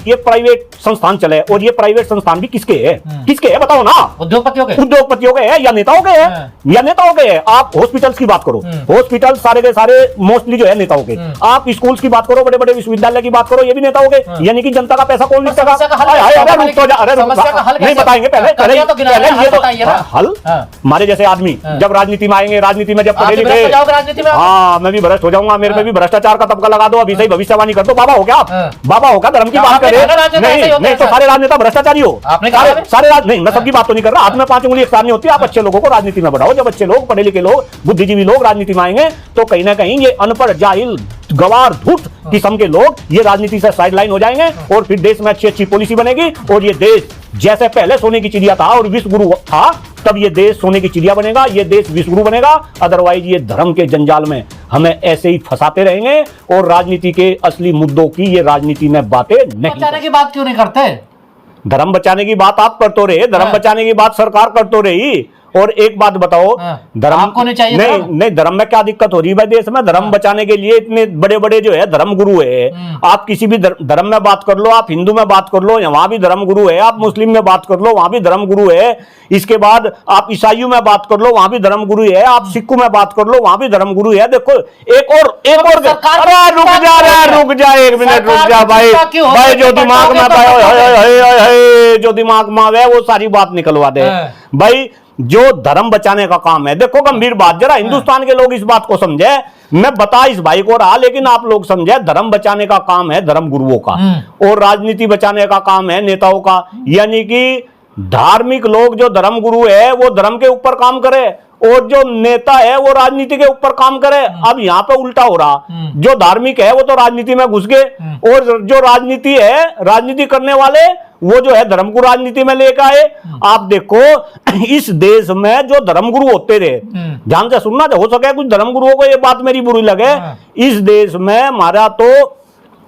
ये प्राइवेट संस्थान चले, और ये प्राइवेट संस्थान भी किसके है? किसके है बताओ ना? उद्योगपतियों के, उद्योगपतियों के है या नेताओं के है? या नेताओं के है। आप हॉस्पिटल्स की बात करो, हॉस्पिटल सारे के सारे मोस्टली जो है नेताओं के। आप स्कूल्स की बात करो, बड़े बड़े विश्वविद्यालय की बात करो, ये भी नेताओं के। यानी कि जनता का पैसा कौन लिख सका? नहीं बताएंगे, पहले ये तो हल। हमारे जैसे आदमी जब राजनीति में आएंगे, राजनीति में जब पढ़े लिखे, हाँ मैं भी भ्रष्ट हो जाऊंगा, मेरे पे भी भ्रष्टाचार का तबका लगा दो, अभी से ही भविष्यवाणी कर दो। बाबा हो क्या आप? बाबा हो क्या? धर्म की बात करें? नहीं तो सारे राजनेता भ्रष्टाचारी हो, सारे नहीं, मैं सबकी बात तो नहीं कर रहा। हाथ में 5 उंगली एक साथ नहीं होती। आप अच्छे लोगों को राजनीति में बढ़ाओ। जब अच्छे लोग, पढ़े लिखे लोग, बुद्धिजीवी लोग राजनीति में आएंगे तो कहीं ना कहीं ये अनपढ़, जाहिल, गवार, धूर्त किस्म के लोग ये राजनीति से साइडलाइन हो जाएंगे, और फिर देश में अच्छी अच्छी पॉलिसी बनेगी, और ये देश जैसे पहले सोने की चिड़िया था और विश्व गुरु था, तब ये देश सोने की चिड़िया बनेगा, ये देश विश्व गुरु बनेगा। अदरवाइज ये धर्म के जंजाल में हमें ऐसे ही फंसाते रहेंगे, और राजनीति के असली मुद्दों की ये राजनीति में बातें नहीं। बचाने की बात क्यों नहीं करते? धर्म बचाने की बात आप करते रहे, धर्म बचाने की बात सरकार करते रही। और एक बात बताओ, धर्म आपको नहीं चाहिए? नहीं, धर्म में क्या दिक्कत हो रही है भाई देश में? धर्म बचाने के लिए इतने बड़े बड़े जो है धर्म गुरु है। आप किसी भी धर्म में बात कर लो, आप हिंदू में बात कर लो, वहां भी धर्म गुरु है। आप मुस्लिम में बात कर लो, वहां भी धर्म गुरु है। इसके बाद आप ईसाइयों में बात कर लो, वहां भी धर्म गुरु है। आप सिखों में बात कर लो, वहां भी धर्म गुरु है। देखो एक और अरे रुक जा 1 मिनट रुक जा भाई। भाई जो दिमाग में जो दिमाग में है वो सारी बात निकलवा दे भाई। जो धर्म बचाने का काम है, देखो गंभीर बात, जरा हिंदुस्तान के लोग इस बात को समझे। मैं बता इस भाई को रहा, लेकिन आप लोग समझे, धर्म बचाने का काम है धर्म गुरुओं का, और राजनीति बचाने का काम है नेताओं का। यानी कि धार्मिक लोग जो धर्म गुरु है वो धर्म के ऊपर काम करे, और जो नेता है वो राजनीति के ऊपर काम करे। अब यहाँ पे उल्टा हो रहा, जो धार्मिक है वो तो राजनीति में घुस गए, और जो राजनीति है, राजनीति करने वाले वो जो है धर्म को राजनीति में लेकर आए। आप देखो इस देश में जो धर्मगुरु होते रहे, ध्यान से सुनना, हो सके कुछ धर्मगुरुओं को ये बात मेरी बुरी लगे, इस देश में हमारा तो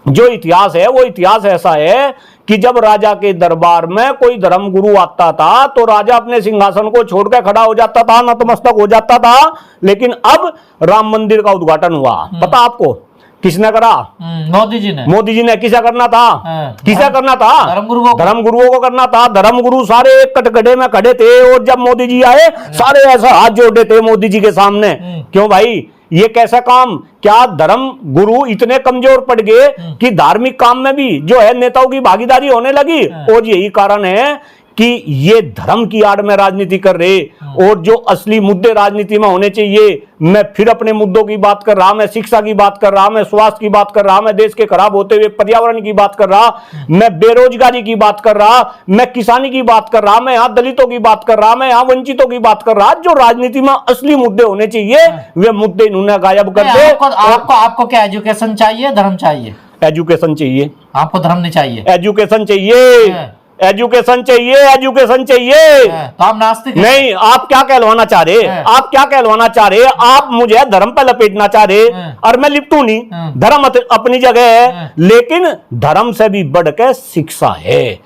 जो इतिहास है वो इतिहास ऐसा है कि जब राजा के दरबार में कोई धर्मगुरु आता था तो राजा अपने सिंहासन को छोड़कर खड़ा हो जाता था, नतमस्तक हो जाता था। लेकिन अब राम मंदिर का उद्घाटन हुआ, पता आपको किसने करा? मोदी जी ने। किसे करना था? किसे करना था? धर्मगुरुओं को करना था। धर्मगुरु सारे एक कटघरे में खड़े थे, और जब मोदी जी आए सारे ऐसा हाथ जोड़े थे मोदी जी के सामने। क्यों भाई? ये कैसा काम? क्या धर्म गुरु इतने कमजोर पड़ गए कि धार्मिक काम में भी जो है नेताओं की भागीदारी होने लगी? और यही कारण है कि ये धर्म की आड़ में राजनीति कर रहे, और जो असली मुद्दे राजनीति में होने चाहिए, मैं फिर अपने मुद्दों की बात कर रहा, मैं शिक्षा की बात कर रहा, मैं स्वास्थ्य की बात कर रहा, मैं देश के खराब होते हुए पर्यावरण की बात कर रहा, मैं बेरोजगारी की बात कर रहा, मैं किसानी की बात कर रहा, मैं यहाँ दलितों की बात कर रहा, मैं यहाँ वंचितों की बात कर रहा। जो राजनीति में असली मुद्दे होने चाहिए वे मुद्दे इन्होंने गायब कर दिए। आपको क्या एजुकेशन चाहिए, धर्म चाहिए? एजुकेशन चाहिए। आपको धर्म नहीं चाहिए? एजुकेशन चाहिए, एजुकेशन चाहिए, एजुकेशन चाहिए। तो आप नास्तिक नहीं, आप क्या कहलवाना चाह रहे? आप क्या कहलवाना चाह रहे? आप मुझे धर्म पे लपेटना चाह रहे, और मैं लिपटू नहीं। धर्म अपनी जगह है, लेकिन धर्म से भी बढ़कर शिक्षा है।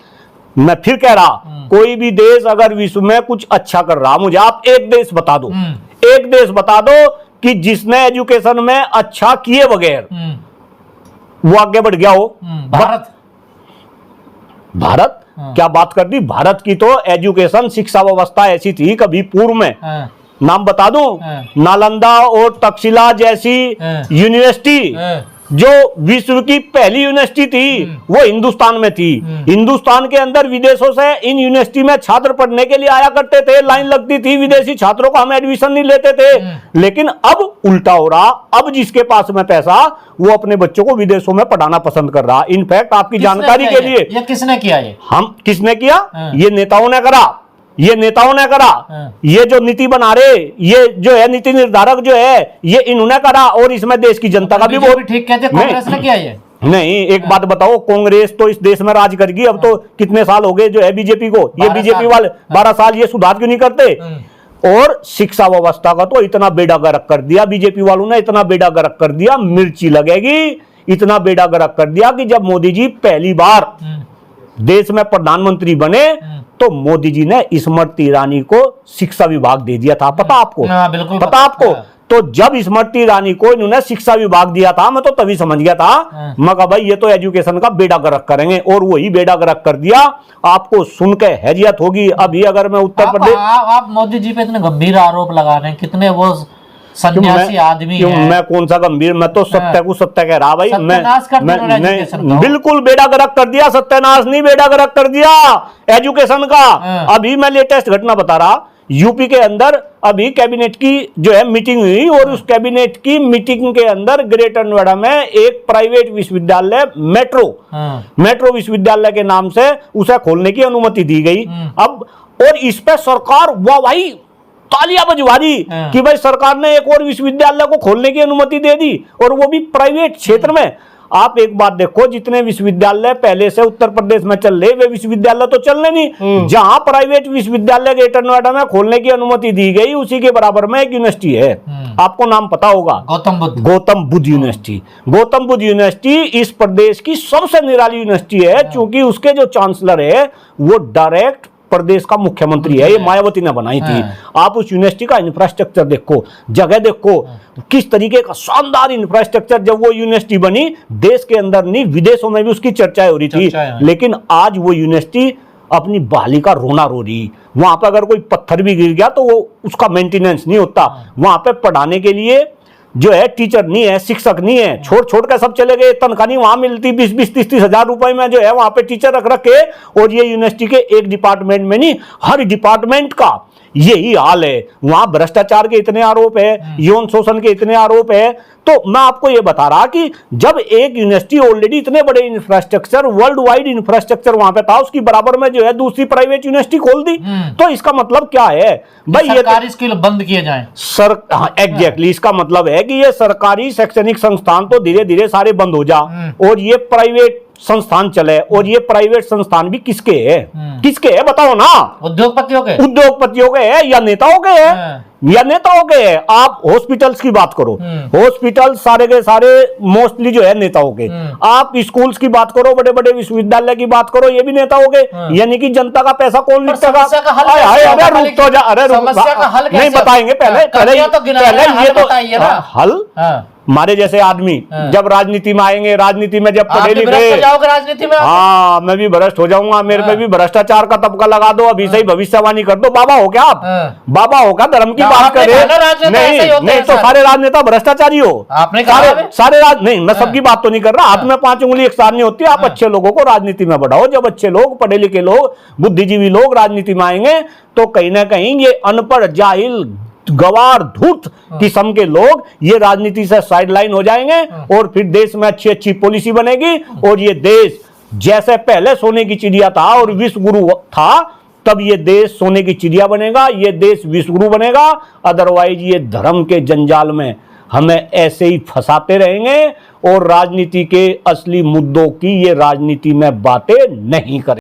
मैं फिर कह रहा, कोई भी देश अगर विश्व में कुछ अच्छा कर रहा, मुझे आप एक देश बता दो, एक देश बता दो कि जिसने एजुकेशन में अच्छा किए बगैर वो आगे बढ़ गया हो। भारत क्या बात कर दी? भारत की तो एजुकेशन शिक्षा व्यवस्था ऐसी थी, कभी पूर्व में नाम बता दूं, नालंदा और तक्षशिला जैसी यूनिवर्सिटी जो विश्व की पहली यूनिवर्सिटी थी वो हिंदुस्तान में थी। हिंदुस्तान के अंदर विदेशों से इन यूनिवर्सिटी में छात्र पढ़ने के लिए आया करते थे, लाइन लगती थी, विदेशी छात्रों को हम एडमिशन नहीं लेते थे। लेकिन अब उल्टा हो रहा, अब जिसके पास में पैसा वो अपने बच्चों को विदेशों में पढ़ाना पसंद कर रहा। इनफैक्ट आपकी जानकारी के लिए, ये किसने किया? ये हम किसने किया? ये नेताओं ने करा, ये नेताओं ने करा। ये जो नीति बना रहे, ये जो है नीति निर्धारक जो है, ये इन्होंने करा, और इसमें देश की जनता का भी बहुत ठीक कहते, कांग्रेस ने किया ये? नहीं, एक बात बताओ, कांग्रेस तो इस देश में राज करेगी। अब तो कितने साल हो गए जो है बीजेपी को, ये बीजेपी वाले 12 साल, ये सुधार क्यों नहीं करते? और शिक्षा व्यवस्था का तो इतना बेड़ा गर्क कर दिया बीजेपी वालों ने, इतना बेड़ा गर्क कर दिया, मिर्ची लगेगी, इतना बेड़ा गर्क कर दिया कि जब मोदी जी पहली बार देश में प्रधानमंत्री बने तो मोदी जी ने स्मृति ईरानी को शिक्षा विभाग दे दिया था। पता आपको? बिल्कुल पता आपको? तो जब स्मृति ईरानी को इन्होंने शिक्षा विभाग दिया था, मैं तो तभी समझ गया था, मैं कहा भाई ये तो एजुकेशन का बेड़ा गर्क करेंगे, और वही बेड़ा गर्क कर दिया। आपको सुन के हैरियत होगी। अभी अगर मैं उत्तर प्रदेश, आप मोदी जी पे इतने गंभीर आरोप लगा रहे हैं, कितने वो सन्यासी आदमी हैं। मैं कौन सा गंभीर, मैं तो सत्य को सत्य कह रहा भाई। सत्यानाश कर दिया उन्होंने एजुकेशन का। बिल्कुल बेड़ा गर्क कर दिया, सत्यानाश नहीं बेड़ा गर्क कर दिया एजुकेशन का। अभी मैं लेटेस्ट घटना बता रहा, यूपी के अंदर अभी कैबिनेट की जो है मीटिंग हुई, और उस कैबिनेट की मीटिंग के अंदर ग्रेटर नोएडा में एक प्राइवेट विश्वविद्यालय मेट्रो विश्वविद्यालय के नाम से उसे खोलने की अनुमति दी गई। अब और इस पे सरकार वाह भाई तालियां बजवा दी कि भाई सरकार ने एक और विश्वविद्यालय को खोलने की अनुमति दे दी, और वो भी प्राइवेट क्षेत्र में। आप एक बात देखो, जितने विश्वविद्यालय पहले से उत्तर प्रदेश में चल रहे, वे विश्वविद्यालय तो चलने नहीं। जहां प्राइवेट विश्वविद्यालय ग्रेटर नोएडा में खोलने की अनुमति दी गई, उसी के बराबर में एक यूनिवर्सिटी है, आपको नाम पता होगा, गौतम बुद्ध यूनिवर्सिटी। गौतम बुद्ध यूनिवर्सिटी इस प्रदेश की सबसे निराली यूनिवर्सिटी है, क्योंकि उसके जो चांसलर है वो डायरेक्ट प्रदेश का मुख्यमंत्री है। ये मायावती ने बनाई थी। आप उस यूनिवर्सिटी का इंफ्रास्ट्रक्चर देखो, जगह देखो, किस तरीके का शानदार इंफ्रास्ट्रक्चर। जब वो यूनिवर्सिटी बनी, देश के अंदर नहीं विदेशों में भी उसकी चर्चाएं हो रही थी, लेकिन आज वो यूनिवर्सिटी अपनी बहाली का रोना रो रही। वहां पर अगर कोई पत्थर भी गिर गया तो वो उसका मेंटेनेंस नहीं होता। वहां पे पढ़ाने के लिए जो है टीचर नहीं है, शिक्षक नहीं है, छोड़ के सब चले गए। तनख्वाह नहीं वहां मिलती, 20-20, 30-30 हजार रुपए में जो है वहां पे टीचर रख के। और ये यूनिवर्सिटी के एक डिपार्टमेंट में नहीं, हर डिपार्टमेंट का यही हाल है। वहां भ्रष्टाचार के इतने आरोप है, यौन शोषण के इतने आरोप है। तो मैं आपको यह बता रहा कि जब एक यूनिवर्सिटी ऑलरेडी इतने बड़े इंफ्रास्ट्रक्चर, वर्ल्ड वाइड इंफ्रास्ट्रक्चर वहां पे था, उसकी बराबर में जो है दूसरी प्राइवेट यूनिवर्सिटी खोल दी, तो इसका मतलब क्या है भाई? ये सरकारी स्कूल बंद किए जाएं। एग्जैक्टली इसका मतलब है कि ये सरकारी शैक्षणिक संस्थान तो धीरे धीरे सारे बंद हो जा, और ये प्राइवेट संस्थान चले। और ये प्राइवेट संस्थान भी किसके है? किसके है बताओ ना? उद्योगपतियों के है या नेताओं के है? या नेताओं के है। आप हॉस्पिटल्स की बात करो, हॉस्पिटल सारे के सारे मोस्टली जो है नेताओं के। आप स्कूल्स की बात करो, बड़े बड़े विश्वविद्यालय की बात करो, ये भी नेताओं के। यानी कि जनता का पैसा कौन निपटेगा? अरे रुक तो जा, अरे नहीं बताएंगे, पहले ये तो हल हमारे जैसे आदमी जब राजनीति में आएंगे, राजनीति में जब पढ़े लिखे, राजनीति में हाँ मैं भी भ्रष्ट हो जाऊंगा, मेरे पे भी भ्रष्टाचार का तबका लगा दो, अभी से ही भविष्यवाणी कर दो। बाबा हो क्या आप? बाबा हो क्या? धर्म की बात कर रहे? नहीं तो सारे राजनेता भ्रष्टाचारी हो? आपने सारे नहीं, मैं सबकी बात तो नहीं कर रहा। हाथ में 5 उंगली एक सार नहीं होती। आप अच्छे लोगों को राजनीति में बढ़ाओ। जब अच्छे लोग, पढ़े लिखे लोग, बुद्धिजीवी लोग राजनीति में आएंगे, तो कहीं ना कहीं ये अनपढ़, जाहिल, गवार, धूर्त किस्म के लोग ये राजनीति से साइडलाइन हो जाएंगे, और फिर देश में अच्छी अच्छी पॉलिसी बनेगी, और ये देश जैसे पहले सोने की चिड़िया था और विश्व गुरु था, तब ये देश सोने की चिड़िया बनेगा, ये देश विश्व गुरु बनेगा। अदरवाइज ये धर्म के जंजाल में हमें ऐसे ही फंसाते रहेंगे, और राजनीति के असली मुद्दों की ये राजनीति में बातें नहीं करें।